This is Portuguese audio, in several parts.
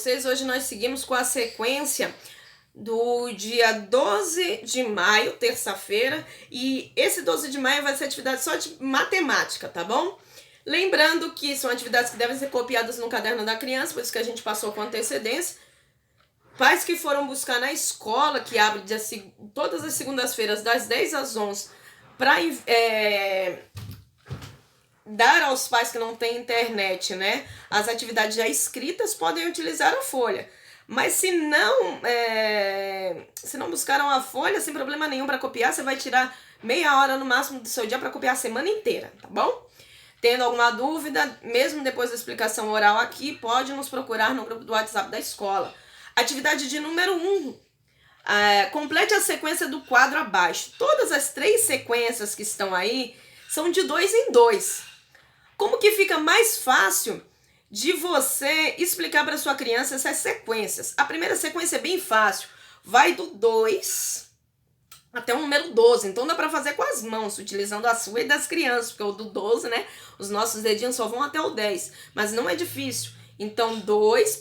vocês. Hoje nós seguimos com a sequência do dia 12 de maio, terça-feira, e esse 12 de maio vai ser atividade só de matemática, tá bom? Lembrando que são atividades que devem ser copiadas no caderno da criança, por isso que a gente passou com antecedência. Pais que foram buscar na escola, que abre todas as segundas-feiras, das 10 às 11, para dar aos pais que não têm internet, né, as atividades já escritas, podem utilizar a folha. Mas se não buscaram a folha, sem problema nenhum para copiar, você vai tirar meia hora no máximo do seu dia para copiar a semana inteira, tá bom? Tendo alguma dúvida, mesmo depois da explicação oral aqui, pode nos procurar no grupo do WhatsApp da escola. Atividade de número 1. Complete a sequência do quadro abaixo. Todas as 3 sequências que estão aí são de 2 em 2. Como que fica mais fácil de você explicar para sua criança essas sequências? A primeira sequência é bem fácil. Vai do 2 até o número 12. Então dá para fazer com as mãos, utilizando a sua e das crianças. Porque o do 12, né? Os nossos dedinhos só vão até o 10. Mas não é difícil. Então 2,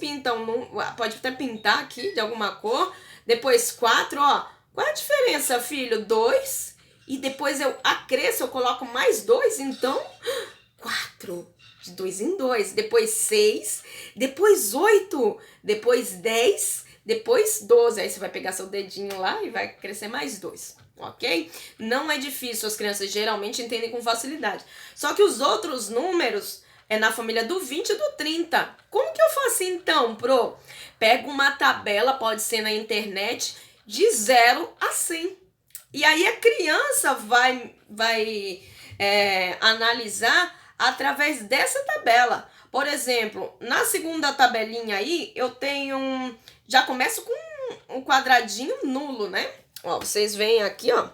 pode até pintar aqui de alguma cor. Depois 4, ó. Qual é a diferença, filho? 2. E depois eu acresço, eu coloco mais 2. Então 4. De 2 em 2. Depois 6. Depois 8. Depois 10. Depois 12. Aí você vai pegar seu dedinho lá e vai crescer mais 2. Ok? Não é difícil. As crianças geralmente entendem com facilidade. Só que os outros números é na família do 20 e do 30. Como que eu faço então, Pro? Pega uma tabela, pode ser na internet, de 0 a 100. E aí a criança vai analisar através dessa tabela. Por exemplo, na segunda tabelinha aí, eu tenho... Já começo com um quadradinho nulo, né? Ó, vocês veem aqui, ó.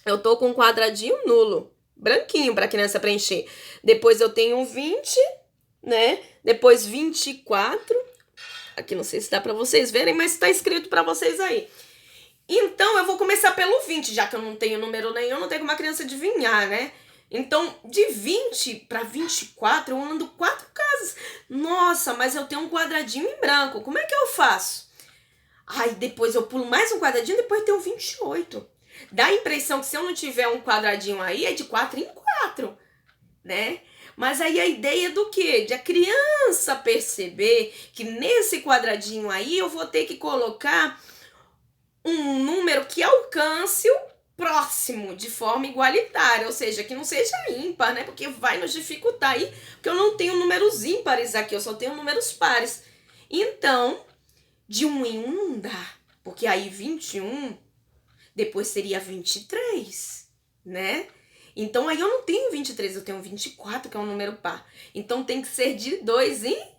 Eu tô com um quadradinho nulo. Branquinho para a criança preencher. Depois eu tenho 20, né? Depois 24. Aqui não sei se dá para vocês verem, mas está escrito para vocês aí. Então eu vou começar pelo 20, já que eu não tenho número nenhum, não tem como a criança adivinhar, né? Então, de 20 para 24, eu ando 4 casas. Nossa, mas eu tenho um quadradinho em branco. Como é que eu faço? Aí depois eu pulo mais um quadradinho, depois eu tenho 28. Dá a impressão que se eu não tiver um quadradinho aí, é de 4 em 4, né? Mas aí a ideia do quê? De a criança perceber que nesse quadradinho aí eu vou ter que colocar um número que alcance o próximo de forma igualitária, ou seja, que não seja ímpar, né? Porque vai nos dificultar aí, porque eu não tenho números ímpares aqui, eu só tenho números pares. Então, de 1 em 1 não dá, porque aí 21... depois seria 23, né? Então, aí eu não tenho 23, eu tenho 24, que é um número par. Então, tem que ser de 2 em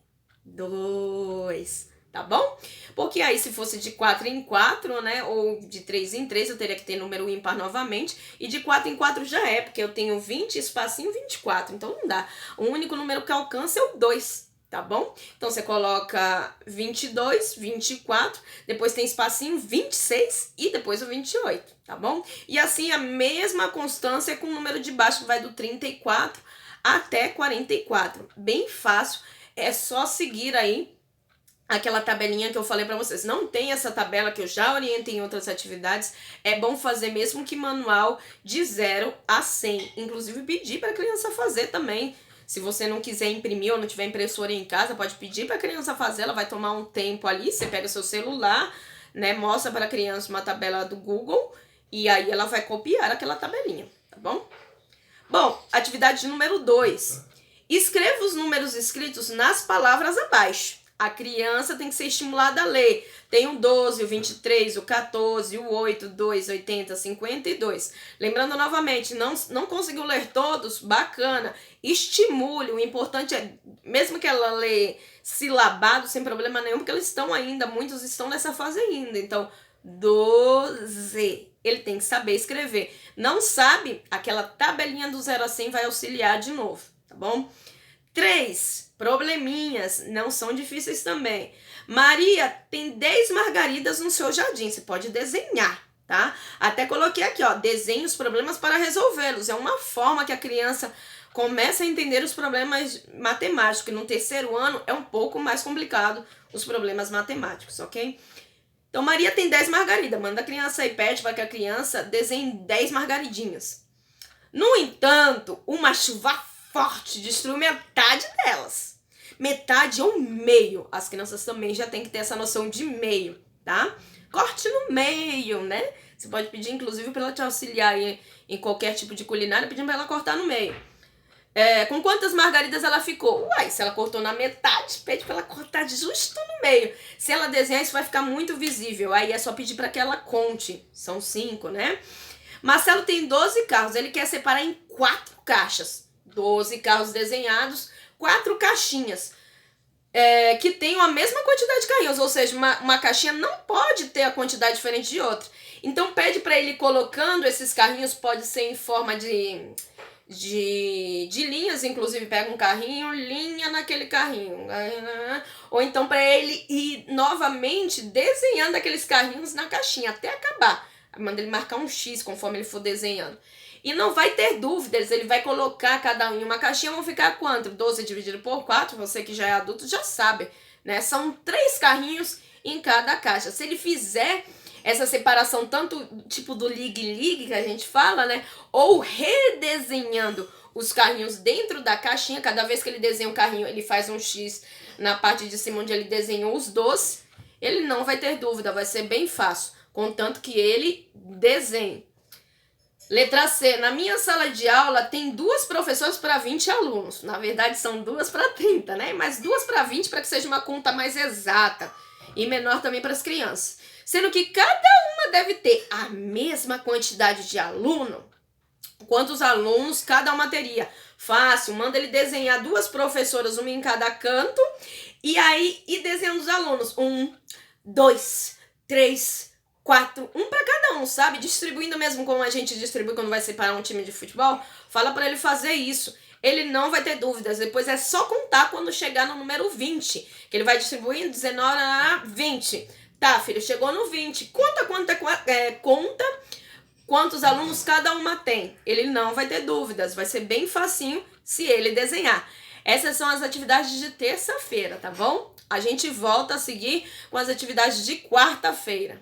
2, tá bom? Porque aí, se fosse de 4 em 4, né? Ou de 3 em 3, eu teria que ter número ímpar novamente. E de 4 em 4 já é, porque eu tenho 20, espacinho 24. Então, não dá. O único número que alcança é o 2. Tá bom? Então, você coloca 22, 24, depois tem espacinho 26 e depois o 28, tá bom? E assim, a mesma constância com o número de baixo, que vai do 34 até 44. Bem fácil, é só seguir aí aquela tabelinha que eu falei pra vocês. Não tem essa tabela que eu já orientei em outras atividades. É bom fazer mesmo que manual de 0 a 100. Inclusive, pedir pra criança fazer também. Se você não quiser imprimir ou não tiver impressora em casa, pode pedir para a criança fazer, ela vai tomar um tempo ali, você pega seu celular, né, mostra para a criança uma tabela do Google e aí ela vai copiar aquela tabelinha, tá bom? Bom, atividade número 2. Escreva os números escritos nas palavras abaixo. A criança tem que ser estimulada a ler. Tem o 12, o 23, o 14, o 8, 2, 80, 52. Lembrando novamente, não conseguiu ler todos? Bacana. Estimule. O importante é, mesmo que ela lê silabado, sem problema nenhum, porque eles estão ainda, muitos estão nessa fase ainda. Então, 12. Ele tem que saber escrever. Não sabe? Aquela tabelinha do 0 a 100 vai auxiliar de novo, tá bom? 3. Probleminhas, não são difíceis também. Maria tem 10 margaridas no seu jardim, você pode desenhar, tá? Até coloquei aqui, ó, desenhe os problemas para resolvê-los. É uma forma que a criança Comece a entender os problemas matemáticos, que no terceiro ano é um pouco mais complicado os problemas matemáticos, ok? Então, Maria tem 10 margaridas. Manda a criança e pede para que a criança desenhe 10 margaridinhas. No entanto, uma chuva forte destruiu metade delas. Metade ou meio. As crianças também já têm que ter essa noção de meio, tá? Corte no meio, né? Você pode pedir, inclusive, para ela te auxiliar em qualquer tipo de culinária, pedindo para ela cortar no meio. Com quantas margaridas ela ficou? Uai, se ela cortou na metade, pede para ela cortar justo no meio. Se ela desenhar, isso vai ficar muito visível. Aí é só pedir para que ela conte. São 5, né? Marcelo tem 12 carros. Ele quer separar em 4 caixas. 12 carros desenhados, 4 caixinhas. Que tenham a mesma quantidade de carrinhos. Ou seja, uma caixinha não pode ter a quantidade diferente de outra. Então pede para ele ir colocando esses carrinhos. Pode ser em forma de linhas, inclusive pega um carrinho, linha naquele carrinho, ou então para ele ir novamente desenhando aqueles carrinhos na caixinha até acabar. Manda ele marcar um X conforme ele for desenhando. E não vai ter dúvidas, ele vai colocar cada um em uma caixinha. Vão ficar quanto? 12 dividido por 4, você que já é adulto já sabe, né? São 3 carrinhos em cada caixa. Se ele fizer essa separação tanto tipo do ligue-ligue que a gente fala, né? Ou redesenhando os carrinhos dentro da caixinha. Cada vez que ele desenha um carrinho, ele faz um X na parte de cima onde ele desenhou os doces. Ele não vai ter dúvida, vai ser bem fácil, contanto que ele desenhe. Letra C. Na minha sala de aula tem 2 professoras para 20 alunos. Na verdade, são 2 para 30, né? Mas 2 para 20 para que seja uma conta mais exata. E menor também para as crianças. Sendo que cada uma deve ter a mesma quantidade de aluno. Quantos alunos cada uma teria? Fácil, manda ele desenhar 2 professoras, uma em cada canto. E aí, ir desenhando os alunos. 1, 2, 3, 4. Um para cada um, sabe? Distribuindo mesmo como a gente distribui quando vai separar um time de futebol. Fala para ele fazer isso. Ele não vai ter dúvidas. Depois é só contar quando chegar no número 20. Que ele vai distribuindo 19 a 20. Tá, filho, chegou no 20. Conta quantos alunos cada uma tem. Ele não vai ter dúvidas. Vai ser bem facinho se ele desenhar. Essas são as atividades de terça-feira, tá bom? A gente volta a seguir com as atividades de quarta-feira.